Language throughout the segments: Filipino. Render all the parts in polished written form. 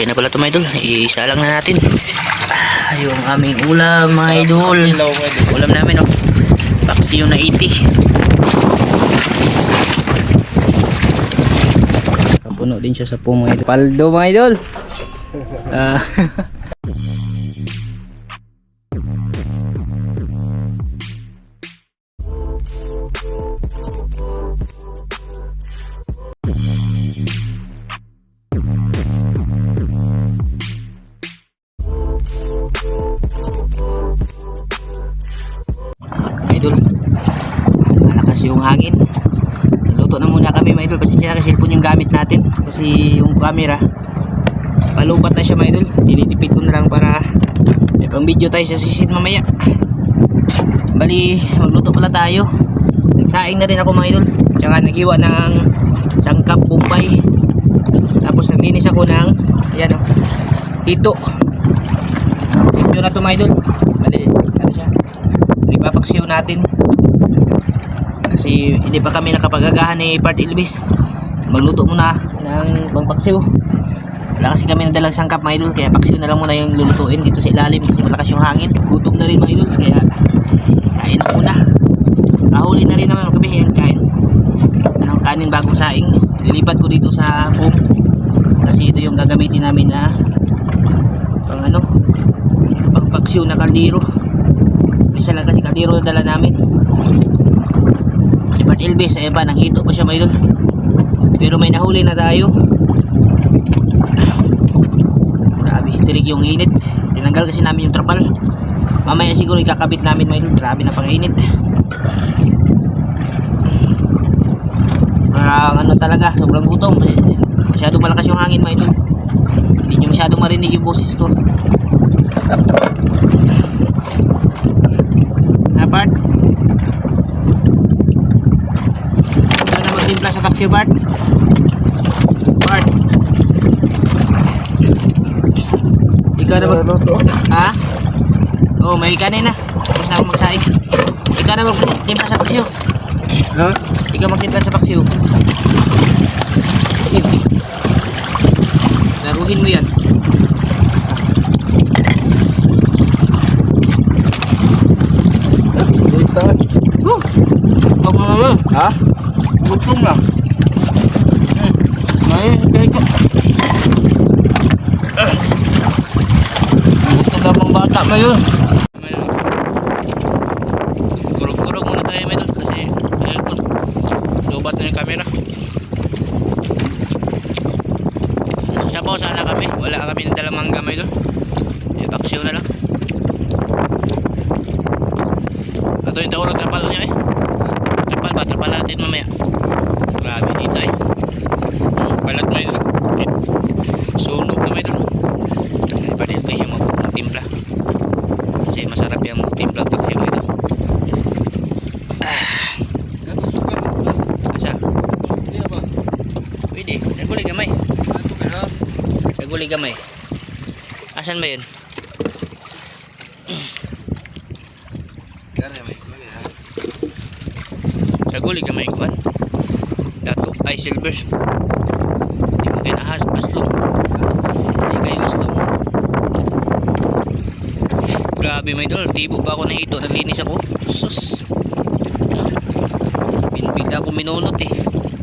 Okay na pala ito mga idol. Iisa lang na natin. Yung aming ulam mga idol. Ulam namin paksiw na 80. Puno din siya sa pumo mga idol. Paldo mga idol. Idol, malakas yung hangin. Luto na muna kami mga idol. Pasensya na kasi cellphone yung gamit natin kasi yung camera palupat na siya mga idol. Tinitipid ko na lang para may pang video tayo sa sisid mamaya. Bali magluto pala tayo. Nagsaing na rin ako mga idol, tsaka naghiwa ng sangkap bumbay, tapos naglinis ako ng ayan hito. Limpyo na ito mga idol. Bali ano siya, ipapaksiw natin kasi hindi pa kami nakapagagahan ni Part Elvis. Magluto muna ng pangpaksiw. Wala kasi kami nadalang sangkap mga idol, kaya paksiw na lang muna yung lulutuin dito sa ilalim kasi malakas yung hangin. Gutom na rin mga idol, kaya kain na muna. Kahuli na rin naman kami, yan kain. Anong kanin bagong saing, lilipat ko dito sa home kasi ito yung gagamitin namin na pangpaksiw na kaldero. Isa lang kasi kaldero na dala namin. Si Part Elvis, ayan pa, nanghito pa siya mga idol. Pero may nahuli na tayo. Grabe, tirig yung init. Tinanggal kasi namin yung trapal. Mamaya siguro ikakabit namin mga idol. Grabe na pang init. Parang talaga, sobrang gutom. Masyado malakas yung hangin mga idol. Hindi nyo masyado marinig yung boses ko. Bart, ikaw na magtimpla sa paksiw Bart. Bart, ikaw na magluto. Ha? Oh, may kanin na. Tapos na ako magsaing. Ikaw na magtimpla sa paksiw. Ha? Ikaw magtimpla sa paksiw. Laruhin mo yan. Ha? Gutom na. Gutom na pang bata ngayon. Kurog-kurog muna tayo mga idol kasi lubat na yung camera. Magsabaw sana kami. Wala kami ng dalang mangga mga idol. Paksiw na lang. Ito yung taurang trapal niya trapal natin mamaya. Grabe dito balat may idol. Sunog na may idol. Pwede ito siya magtimpla kasi masarap yung magtimpla pag siya may idol. Asa? Pwede, naguli gamay. Naguli gamay. Asan ba yun? Naguli gamay kuan. Dato ay silvers. Di mo kayo na aslong. Di kayo aslong. Grabe may idol. Tibo pa ako na hito. Naglinis ako. Sus. Binbida ako minunot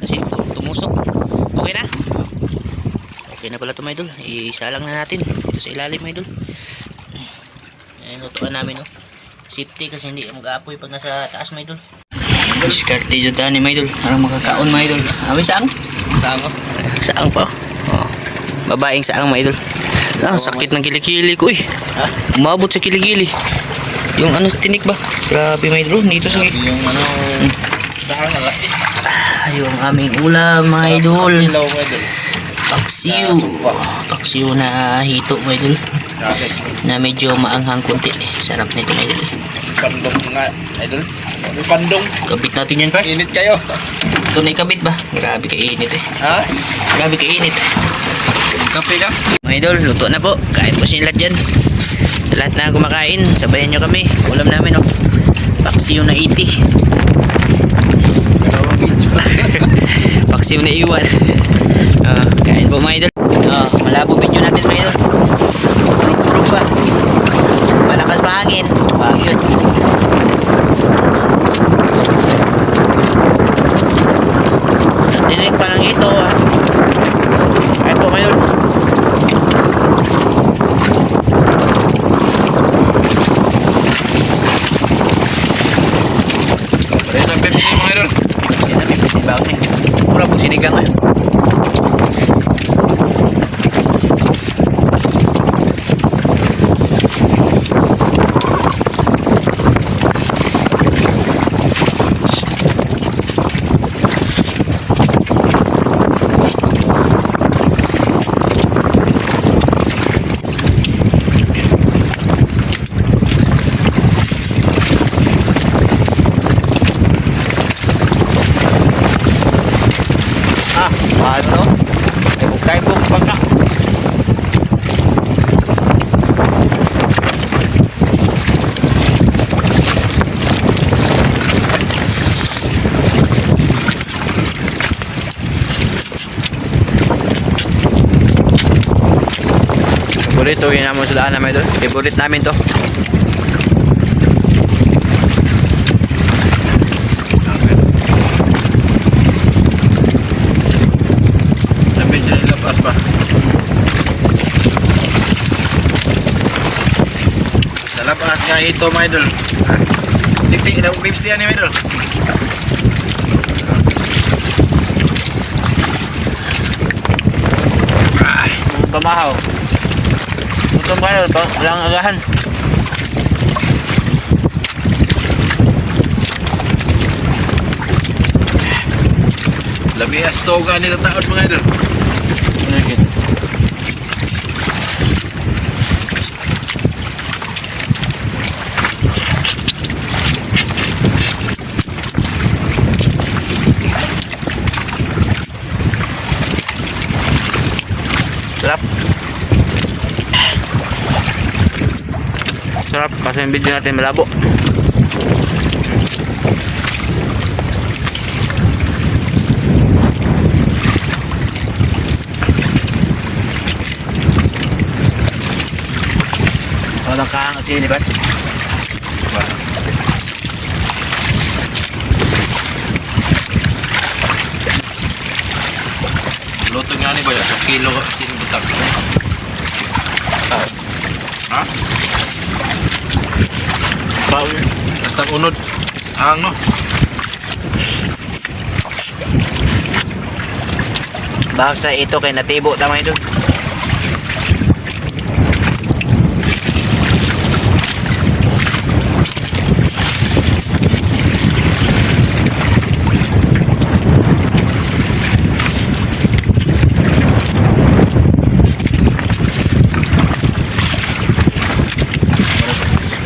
kasi tumusok. Okay na? Okay na pala ito mga idol. Isa lang na natin. Ito sa ilalim mga idol. Ayan, lutuan namin safety kasi hindi mag-aapoy pag nasa taas mga idol. Diskarte dyan tayo ni mga idol. Parang makakaon mga idol. May saang? Saang ko? Saang pa. Babaeng saang mga idol. Sakit ng kilikili ko umabot sa kilikili. Yung tinik ba? Grabe mga idol. Dito sa yung saang na laki. Yung aming ulam mga idol. Paksiw. Paksiw na hito mga idol. Na medyo maanghang kunti. Sarap nito mga idol. Pandong nga idol. Pandong. Kabit natin yan pa. Init kayo. Ito na ikabit ba? Grabe kainit Ha? Grabe kainit. Kape ka? Mga idol, luto na po. Kain po sila dyan. Sa lahat na kumakain, sabayan nyo kami. Ulam namin paksiw na 80. Paksiw na iwan. Kain po mga idol. Malabo video natin mga Burrito yun naman sa daan namin idol. Favorite namin to. Lamig dyan lapas pa. Sa labas nga ito mga idol. Tiktik na upipsi yan mga idol. Pamahaw. Gutom kayo, walang agahan. Labi astoga nila taon mga idol. Nakit. Sarap. Sarap kasi yung video natin malabo. Walang kahang at sili ba? Luto nga ni ba yan? 1 kilo sin butang. Ha? Paul. Basta unod. Ang no? Basta ito kay natibo tama ito.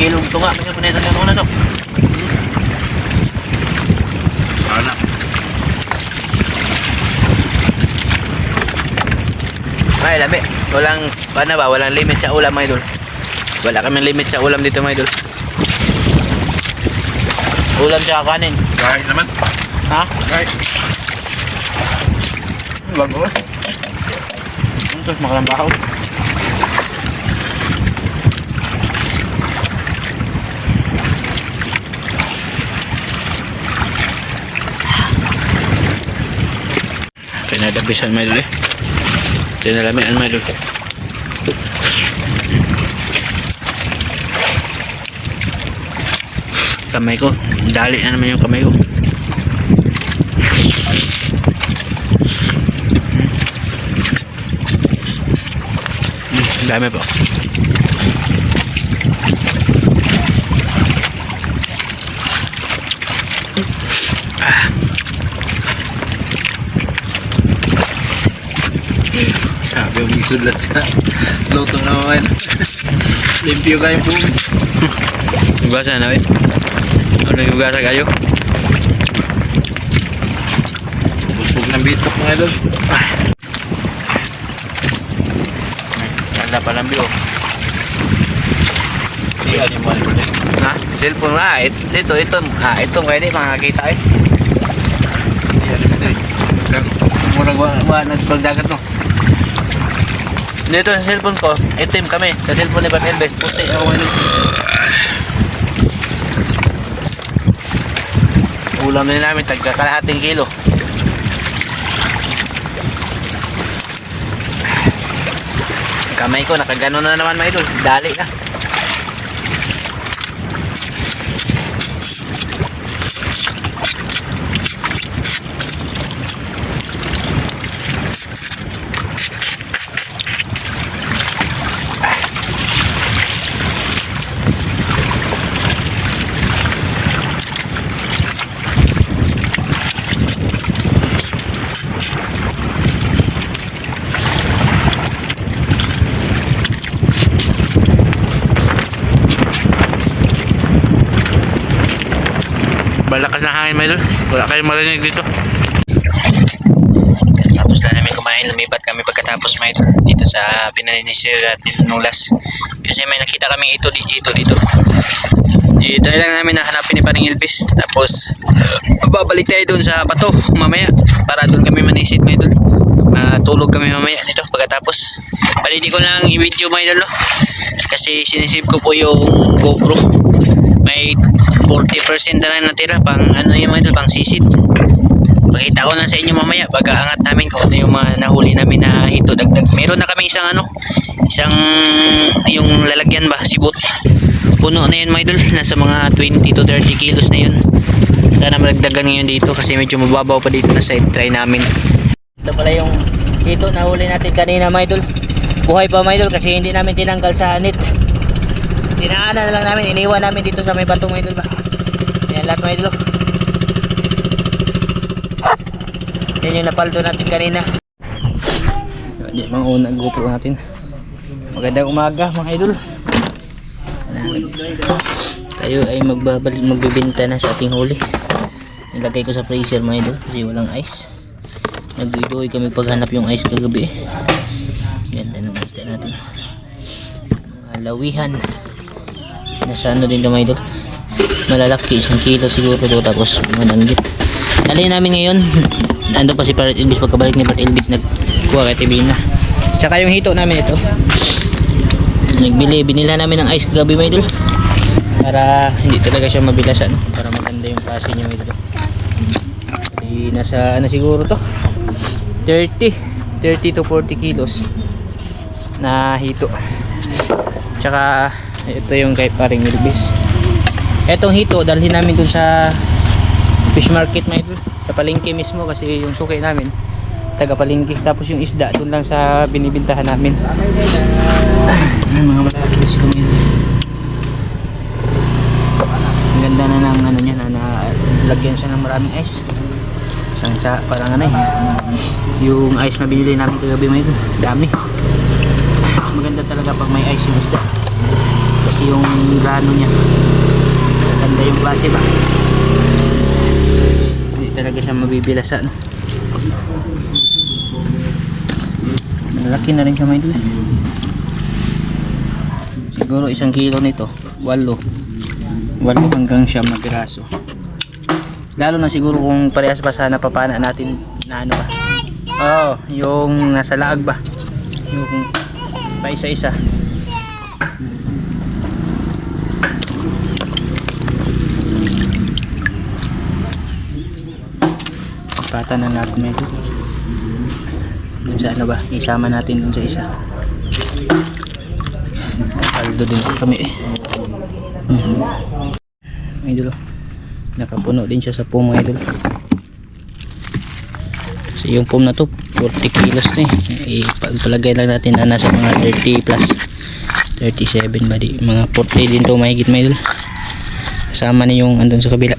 Kilong tunga kasi punito ng una no. Anak. Ay, labi. Walang, paano ba? Walang limit sa ulam, mga idol. Wala kaming limit sa ulam dito, mga idol. Ulam sa kanin. Kahit naman. Ha? Kahit. Bago. Ano ito? Makalambahaw. Pinadabisan, mga idol eh. Tinalamian, mga idol. Kamay ko. Dali na naman yung kamay ko. Dami pa. Sabi yung isudlas sa luto naman. Limpyo kayo po. Hugasan na eh. Ano yung hugasan kayo? Busog ng bitok mga idol. Ganda pa lang biyo. Hindi animal ko din. Ha? Cellphone nga. Ito. Itong kaya di makakita eh. Hindi animal din. Murag nagpagdagat no. Dito sa cellphone ko, itim kami. Sa cellphone ni Bart Elves, puti ako ngayon. Ulam din namin, tagka kalahating kilo. Kamay ko, nakagano na naman mga idol. Dali na. Balakas na hangin, mga idol. Wala kayong marinig dito. Tapos na namin kumain, lumipat kami pagkatapos, mga idol, dito sa Pinanisir at Nulas. Kasi may nakita kami ito dito. Dito lang namin nahanapin ni Paring Elvis. Tapos babalik tayo doon sa bato mamaya para doon kami manisid, mga idol. Tulog kami mamaya dito pagkatapos. Bali di ko lang i-video mga idol, no? Kasi sinisave ko po yung GoPro. May 40% na lang natira pang ano yung mga idol, pang sisid. Pakita ko lang sa inyo mamaya pag-aangat namin kung ano yung mga nahuli namin na hito dagdag. Meron na kami isang yung lalagyan ba, sibot. Puno na yun mga idol, nasa mga 20 to 30 kilos na yun. Sana malagdagan ngayon dito kasi medyo mababaw pa dito na side try namin. Ito pala yung hito na huli natin kanina mga idol. Buhay pa mga idol kasi hindi namin tinanggal sa net. Tinaanan na lang namin, iniwan namin dito sa may batong mga idol ba. Yan lahat mga idol. Yan yung napaldo natin kanina. Yan mga unang GoPro natin. Magandang umaga mga idol. Tayo ay magbibenta na sa ating huli. Nilagay ko sa freezer mga idol kasi walang ice. Nag-idoy kami paghanap yung ice kagabi. Ganda ng isda natin. Lawihan. Nasa ano din mga idol. Malalaki, 1 kilo siguro to, tapos mananggit. Alay namin ngayon. Ando pa si Parrot Elvis, pagkabalik ni Parrot Elvis nagkuha kay Tibina. Tsaka yung hito namin ito. Binila namin ng ice kagabi mga idol. Para hindi talaga siya mabilasan, para maganda yung klase niya mga idol. Kasi nasa ano siguro to 30 to 40 kilos na hito. Tsaka ito yung kay Paring Elvis. Etong hito dalhin namin dun sa fish market mga idol, sa palengke mismo kasi yung suki namin taga palengke. Tapos yung isda dun lang sa binibintahan namin. Ay, mga malaki na sila mga idol. Ang ganda na ng ano niya, na lagyan siya ng maraming ice. Isang parang ano yung ice na binili namin kagabi mga idol, dami. Mas maganda talaga pag may ice yung isda kasi yung grano niya maganda yung klase ba, hindi talaga siya mabibilasan. Malaki na rin siya mga idol. Siguro 1 kilo nito 8 hanggang 9 na piraso. Lalo na siguro kung parehas pa sana papana natin na ano ba. Oh, yung nasa laag ba. Yung pa isa-isa. Pata na natin medyo. Dun sa ano ba, isama natin dun sa isa. Kaldo din kami eh. Idol, nakapuno din siya sa foam mga idol. So yung foam na to 40 kilos na eh. Ipagpalagay lang natin na nasa mga 30 plus 37 ba di, mga 40 din to mahigit mga idol. Kasama na yung andun sa kabila.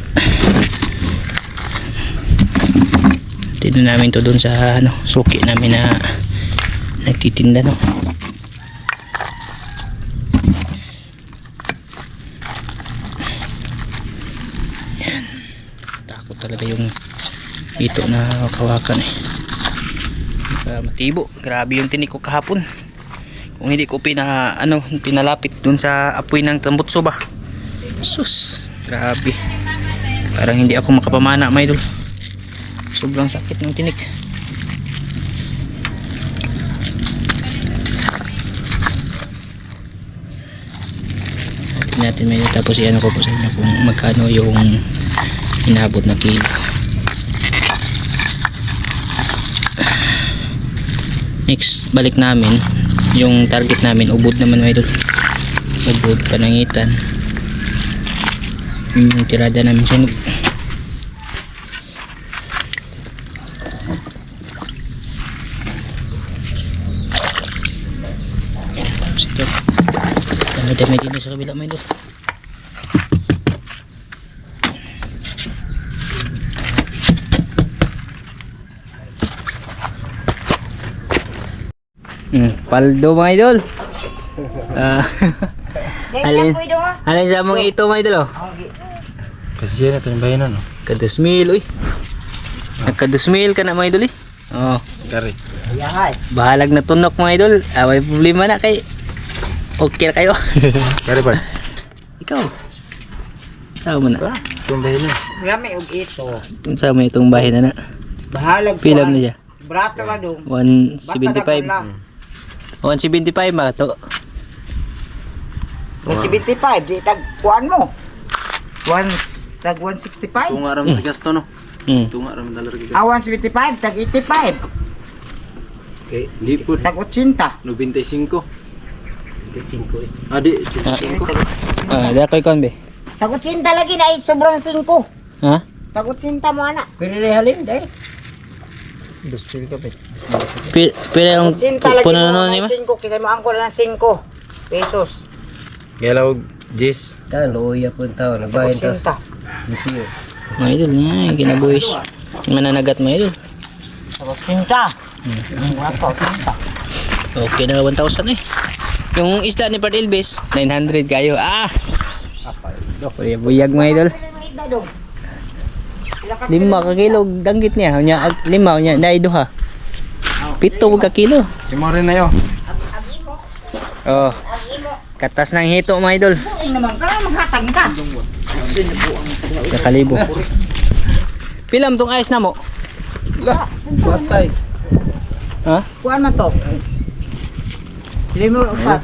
Tignan namin to dun sa ano, suki namin na nagtitinda no. Talaga yung ito na kawakan eh. Matibo, grabe yung tinik ko kahapon. Kung hindi ko pinalapit dun sa apoy ng tambutso ba. Sus, grabe. Parang hindi ako makapamana mga idol. Sobrang sakit ng tinik. Natin may tapos i-ano ko po sa inyo kung magkano yung inabot na kilo. Next balik namin yung target namin, ubod naman mga idol. Ubod, panangitan, yung tirada namin sunog. Dami din sa kabila mga idol. Paldo mga idol. Alin sa mong ito mga idol oh. Kasi yan ito yung bayanan no? Kadusmil uy. Nagkadusmil ka na mga idol eh. Oh. Gari. Bahalag na tunok mga idol. May problema na kay okay na kayo. Gari pa. Ikaw. Sama na. Itong bayanan. Rami og ito. Sama itong bahay na na. Bahalag Pilam na siya. Brato ka dong. 175. 175 ba to? 175, di tag kuan mo. Tag 165. Tunga ram sa gasto no. Hmm. Tunga ram dollar gigas. 175, tag 85. Okay, di po Tag 80. 95. 85 eh. Adi, 95. Da koy kon be. Tag 80 lagi na ay sobrang 5. Ha? Tag 80 mo ana. Pero halin dahil. Gusto ka ba? Pila yung 80 lagi puno mo no ni ng ma? 5 kasi mo angkor ng 5 pesos. Galaw Jis. Luya po tao, nagbayad to. 80. Mga idol niya, kinabuhis. Mananagat mga idol. Tag 80. Wako 80. Okay na 1,000 eh. Yung isda ni Part Elvis, 900 kayo. Ah! Buyag mga idol. 5 ka kilo danggit niya. Nya 5 nya dai duha. 7 ka kilo. Imo rin na yo. Oh. Katas ng hito mga idol. Buing naman ka maghatag ka. Kakalibo. Pilam tong ayos na mo. Batay. Ha? Kuan man to. Dili mo upat.